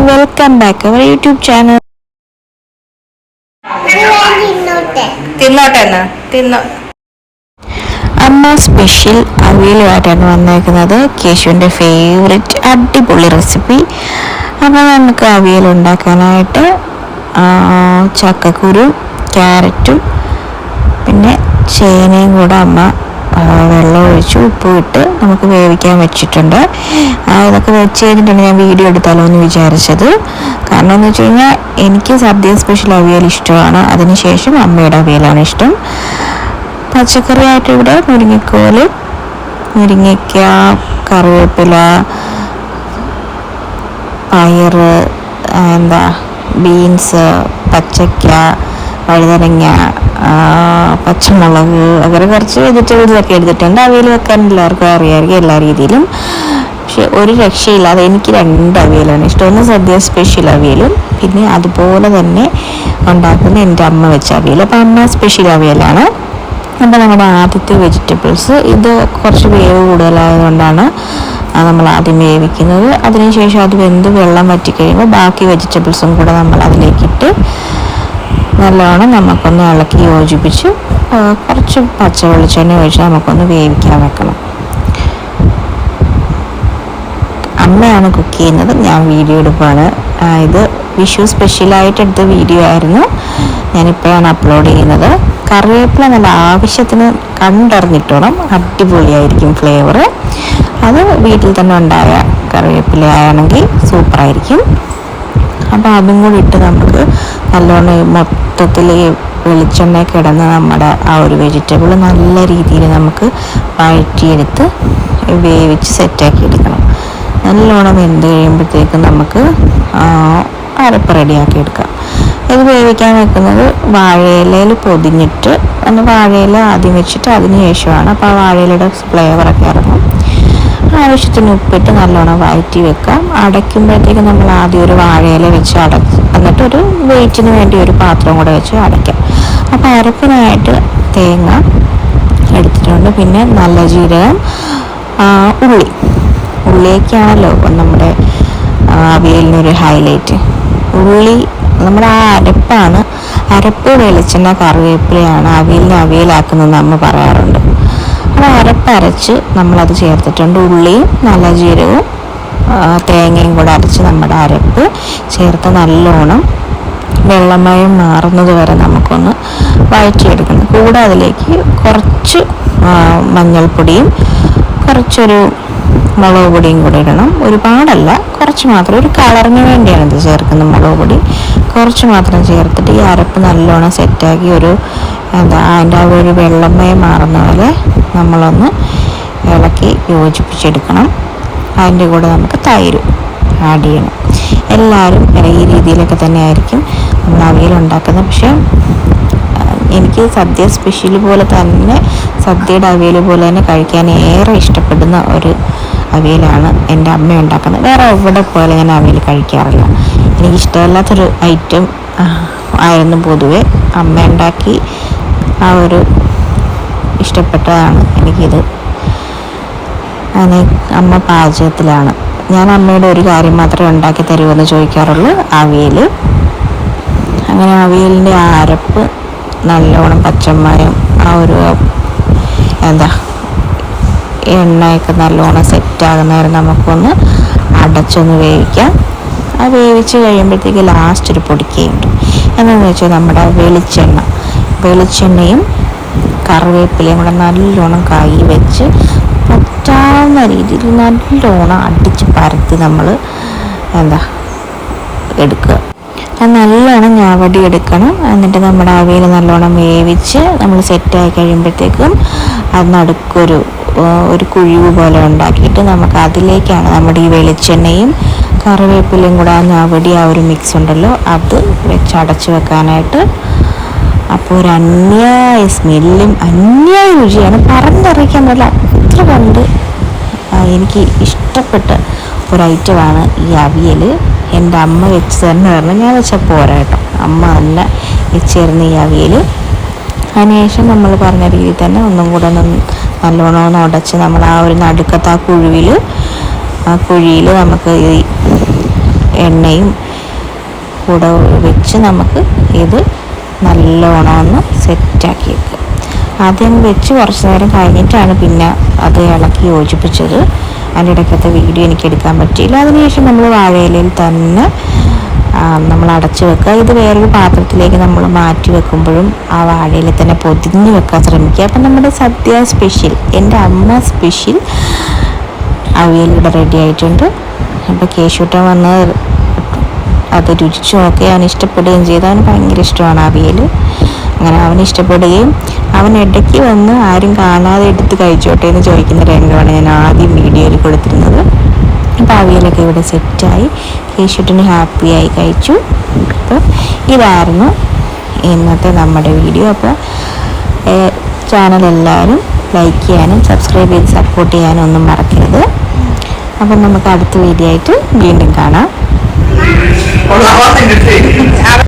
Welcome back our YouTube channel. തിന്നോ. അമ്മ special അവിയലുമായിട്ടാണ് വന്നേക്കുന്നത്. കേശുവിൻ്റെ ഫേവറേറ്റ് അടിപൊളി റെസിപ്പി. അപ്പോൾ നമുക്ക് അവിയൽ ഉണ്ടാക്കാനായിട്ട് ചക്കക്കുരു, ക്യാരറ്റും പിന്നെ ചേനയും കൂടെ അമ്മ വെള്ളം ഒഴിച്ച് ഉപ്പ് ഇട്ട് നമുക്ക് വേവിക്കാൻ വെച്ചിട്ടുണ്ട്. ഇതൊക്കെ വെച്ച് കഴിഞ്ഞിട്ടാണ് ഞാൻ വീഡിയോ എടുത്താലോ എന്ന് വിചാരിച്ചത്. കാരണം എന്ന് വെച്ച് കഴിഞ്ഞാൽ എനിക്ക് സദ്യ സ്പെഷ്യൽ അവിയൽ ഇഷ്ടമാണ്, അതിനുശേഷം അമ്മയുടെ അവിയലാണ് ഇഷ്ടം. പച്ചക്കറിയായിട്ട് ഇവിടെ മുരിങ്ങക്കോല്, മുരിങ്ങയ്ക്ക, കറിവേപ്പില, പയറ്, ബീൻസ്, പച്ചയ്ക്ക, വഴുതനങ്ങ, പച്ചമുളക്, അങ്ങനെ കുറച്ച് വെജിറ്റബിൾസൊക്കെ എടുത്തിട്ടുണ്ട്. അവിയൽ വെക്കാൻ എല്ലാവർക്കും അറിയാമായിരിക്കും എല്ലാ രീതിയിലും. പക്ഷെ ഒരു രക്ഷയില്ലാതെ എനിക്ക് 2 അവിയലാണ് ഇഷ്ടം. ഒന്ന് സദ്യ സ്പെഷ്യൽ അവിയലും പിന്നെ അതുപോലെ തന്നെ ഉണ്ടാക്കുന്ന എൻ്റെ അമ്മ വെച്ച അവിയൽ. അപ്പോൾ അമ്മ സ്പെഷ്യൽ അവിയലാണ്. അപ്പോൾ നമ്മുടെ ആദ്യത്തെ വെജിറ്റബിൾസ് ഇത് കുറച്ച് വേവ് കൂടുതലായതുകൊണ്ടാണ് നമ്മൾ ആദ്യം വേവിക്കുന്നത്. അതിനുശേഷം അത് വെന്ത് വെള്ളം വറ്റിക്കഴിയുമ്പോൾ ബാക്കി വെജിറ്റബിൾസും കൂടെ നമ്മൾ അതിലേക്കിട്ട് നല്ലോണം നമുക്കൊന്ന് ഇളക്കി യോജിപ്പിച്ച് കുറച്ച് പച്ച വെളിച്ചെണ്ണ ഒഴിച്ച് നമുക്കൊന്ന് വേവിക്കാൻ വെക്കണം. അമ്മയാണ് കുക്ക് ചെയ്യുന്നത്, ഞാൻ വീഡിയോ എടുക്കുകയാണ്. ഇത് വിഷു സ്പെഷ്യലായിട്ട് എടുത്ത വീഡിയോ ആയിരുന്നു, ഞാനിപ്പോഴാണ് അപ്ലോഡ് ചെയ്യുന്നത്. കറിവേപ്പില നല്ല ആവശ്യത്തിന് കണ്ടറിഞ്ഞിട്ടോണം, അടിപൊളിയായിരിക്കും ഫ്ലേവർ. അത് വീട്ടിൽ തന്നെ ഉണ്ടായ കറിവേപ്പില ആണെങ്കിൽ സൂപ്പറായിരിക്കും. അപ്പോൾ അതും കൂടി ഇട്ട് നമുക്ക് നല്ലോണം മൊത്തത്തിൽ വെളിച്ചെണ്ണ കിടന്ന് നമ്മുടെ ആ ഒരു വെജിറ്റബിൾ നല്ല രീതിയിൽ നമുക്ക് വഴറ്റിയെടുത്ത് വേവിച്ച് സെറ്റാക്കി എടുക്കണം. നല്ലോണം വെന്ത് കഴിയുമ്പോഴത്തേക്കും നമുക്ക് അരപ്പ് റെഡിയാക്കി എടുക്കാം. ഇത് വേവിക്കാൻ വെക്കുന്നത് വാഴയിലയിൽ പൊതിഞ്ഞിട്ട് വാഴയില ആദ്യം വെച്ചിട്ട് അതിന് ശേഷമാണ്. അപ്പോൾ ആ വാഴയിലയുടെ ഫ്ലേവറൊക്കെ ഇറങ്ങും. ആവശ്യത്തിന് ഉപ്പിട്ട് നല്ലോണം വഴറ്റി വെക്കാം. അടയ്ക്കുമ്പോഴത്തേക്കും നമ്മൾ ആദ്യം ഒരു വാഴയില വെച്ച് എന്നിട്ട് ഒരു വെയിറ്റിന് വേണ്ടി ഒരു പാത്രം കൂടെ വെച്ച് അടയ്ക്കാം. അപ്പോൾ അരപ്പിനായിട്ട് തേങ്ങ എടുത്തിട്ടുണ്ട്, പിന്നെ നല്ല ജീരകം, ഉള്ളിയൊക്കെയാണല്ലോ നമ്മുടെ അവിയലിനൊരു ഹൈലൈറ്റ്. ഉള്ളി നമ്മുടെ ആ അരപ്പാണ്. അരപ്പ്, വെളിച്ചെണ്ണ, കറിവേപ്പിലയാണ് അവിയലാക്കുന്നതെന്ന് അമ്മ പറയാറുണ്ട്. അപ്പോൾ അരപ്പരച്ച് നമ്മളത് ചേർത്തിട്ടുണ്ട്. ഉള്ളിയും നല്ല ജീരകവും തേങ്ങയും കൂടെ അരച്ച് നമ്മുടെ അരപ്പ് ചേർത്ത് നല്ലോണം വെള്ളമയം മാറുന്നത് വരെ നമുക്കൊന്ന് വഴറ്റിയെടുക്കണം. കൂടെ അതിലേക്ക് കുറച്ച് മഞ്ഞൾപ്പൊടിയും കുറച്ചൊരു മുളക് പൊടിയും കൂടെ ഇടണം. ഒരുപാടല്ല, കുറച്ച് മാത്രം, ഒരു കളറിന് വേണ്ടിയാണ് ഇത് ചേർക്കുന്നത്. മുളക് പൊടി കുറച്ച് മാത്രം ചേർത്തിട്ട് ഈ അരപ്പ് നല്ലോണം സെറ്റാക്കി അതിൻ്റെ ആ ഒരു വെള്ളമയം മാറുന്ന പോലെ നമ്മളൊന്ന് ഇളക്കി യോജിപ്പിച്ചെടുക്കണം. അതിൻ്റെ കൂടെ നമുക്ക് തൈര് ആഡ് ചെയ്യണം. എല്ലാവരും ഈ രീതിയിലൊക്കെ തന്നെ ആയിരിക്കും നമ്മൾ അവിയൽ ഉണ്ടാക്കുന്നത്. പക്ഷേ എനിക്ക് സദ്യ സ്പെഷ്യൽ പോലെ തന്നെ, സദ്യയുടെ അവിയൽ പോലെ തന്നെ കഴിക്കാൻ ഏറെ ഇഷ്ടപ്പെടുന്ന ഒരു അവിയലാണ് എൻ്റെ അമ്മ ഉണ്ടാക്കുന്നത്. വേറെ എവിടെ പോലെ ഞാൻ അവിയൽ കഴിക്കാറില്ല. എനിക്കിഷ്ടമല്ലാത്തൊരു ഐറ്റം ആയിരുന്നു പൊതുവെ. അമ്മ ഉണ്ടാക്കി ആ ഒരു ഇഷ്ടപ്പെട്ടതാണ് എനിക്കിത്. അങ്ങനെ അമ്മ പാചകത്തിലാണ്. ഞാൻ അമ്മയുടെ ഒരു കാര്യം മാത്രമേ ഉണ്ടാക്കി തരുമെന്ന് ചോദിക്കാറുള്ളൂ, അവിയൽ. അങ്ങനെ അവിയലിൻ്റെ ആ അരപ്പ് നല്ലോണം പച്ചമയം ആ ഒരു എണ്ണയൊക്കെ നല്ലോണം സെറ്റാകുന്നവരെ നമുക്കൊന്ന് അടച്ചൊന്ന് വേവിക്കാം. ആ വേവിച്ച് കഴിയുമ്പോഴത്തേക്ക് ലാസ്റ്റ് ഒരു പൊടിക്കയുണ്ട്. എന്താണെന്ന് വെച്ചാൽ നമ്മുടെ വെളിച്ചെണ്ണയും കറിവേപ്പിലയും കൂടെ നല്ലോണം കൈ വെച്ച് പറ്റാവുന്ന രീതിയിൽ നല്ലോണം അടിച്ച് പരത്തി നമ്മൾ എടുക്കുക. അത് നല്ലോണം ഞവടി എടുക്കണം. എന്നിട്ട് നമ്മുടെ അവിയൽ നല്ലോണം വേവിച്ച് നമ്മൾ സെറ്റായി കഴിയുമ്പോഴത്തേക്കും അത് നടുക്കൊരു കുഴിവ് പോലെ ഉണ്ടാക്കിയിട്ട് നമുക്ക് അതിലേക്കാണ് നമ്മുടെ ഈ വെളിച്ചെണ്ണയും കറിവേപ്പിലയും കൂടെ ആ ഞവടി ആ ഒരു മിക്സ് ഉണ്ടല്ലോ അത് വെച്ച് അടച്ചു വെക്കാനായിട്ട്. അപ്പോൾ ഒരു അന്യായ സ്മെല്ലും അന്യായ രുചിയാണ്, പറഞ്ഞറിയിക്കാൻ പറ്റില്ല. അത്ര കണ്ട് എനിക്ക് ഇഷ്ടപ്പെട്ട ഒരു ഐറ്റമാണ് ഈ അവിയൽ. എൻ്റെ അമ്മ വെച്ച് തന്നെ പറഞ്ഞു, ഞാൻ വെച്ചാൽ പോരാ കേട്ടോ, അമ്മ തന്നെ വെച്ച് തരുന്ന ഈ അവിയൽ. അതിനുശേഷം നമ്മൾ പറഞ്ഞ രീതിയിൽ തന്നെ ഒന്നും കൂടെ നല്ലോണം ഉടച്ച് നമ്മൾ ആ ഒരു നടുക്കത്തെ ആ കുഴിയിൽ നമുക്ക് ഈ എണ്ണയും കൂടെ വെച്ച് നമുക്ക് ഇത് നല്ലോണം ഒന്ന് സെറ്റാക്കി വെക്കുക. ആദ്യം വെച്ച് കുറച്ച് നേരം കഴിഞ്ഞിട്ടാണ് പിന്നെ അത് ഇളക്കി യോജിപ്പിച്ചത്. അതിൻ്റെ ഇടയ്ക്കത്തെ വീഡിയോ എനിക്ക് എടുക്കാൻ പറ്റിയില്ല. അതിനുശേഷം നമ്മൾ വാഴയിലയിൽ തന്നെ നമ്മൾ അടച്ചു വെക്കുക. ഇത് വേറൊരു പാത്രത്തിലേക്ക് നമ്മൾ മാറ്റി വെക്കുമ്പോഴും ആ വാഴയിൽ തന്നെ പൊതിഞ്ഞ് വെക്കാൻ ശ്രമിക്കുക. അപ്പം നമ്മുടെ സദ്യ സ്പെഷ്യൽ, എൻ്റെ അമ്മ സ്പെഷ്യൽ അവിയൽ ഇവിടെ റെഡി ആയിട്ടുണ്ട്. അപ്പോൾ കേശൂട്ടൻ വന്ന് അത് രുചിച്ച് നോക്കി അവന് ഇഷ്ടപ്പെടുകയും ചെയ്തു. അവന് ഭയങ്കര ഇഷ്ടമാണ് അവിയൽ. അങ്ങനെ അവന് ഇഷ്ടപ്പെടുകയും അവൻ ഇടയ്ക്ക് വന്ന് ആരും കാണാതെ എടുത്ത് കഴിച്ചോട്ടെ എന്ന് ചോദിക്കുന്ന രംഗമാണ് ഞാൻ ആദ്യം വീഡിയോയിൽ കൊടുത്തിരുന്നത്. അപ്പോൾ അവിയലൊക്കെ ഇവിടെ സെറ്റായി, കേശൂട്ടന് ഹാപ്പിയായി കഴിച്ചു. അപ്പോൾ ഇതായിരുന്നു ഇന്നത്തെ നമ്മുടെ വീഡിയോ. അപ്പോൾ ചാനൽ എല്ലാവരും ലൈക്ക് ചെയ്യാനും സബ്സ്ക്രൈബ് ചെയ്ത് സപ്പോർട്ട് ചെയ്യാനും ഒന്നും മറക്കരുത്. അപ്പം നമുക്ക് അടുത്ത വീഡിയോ ആയിട്ട് വീണ്ടും കാണാം.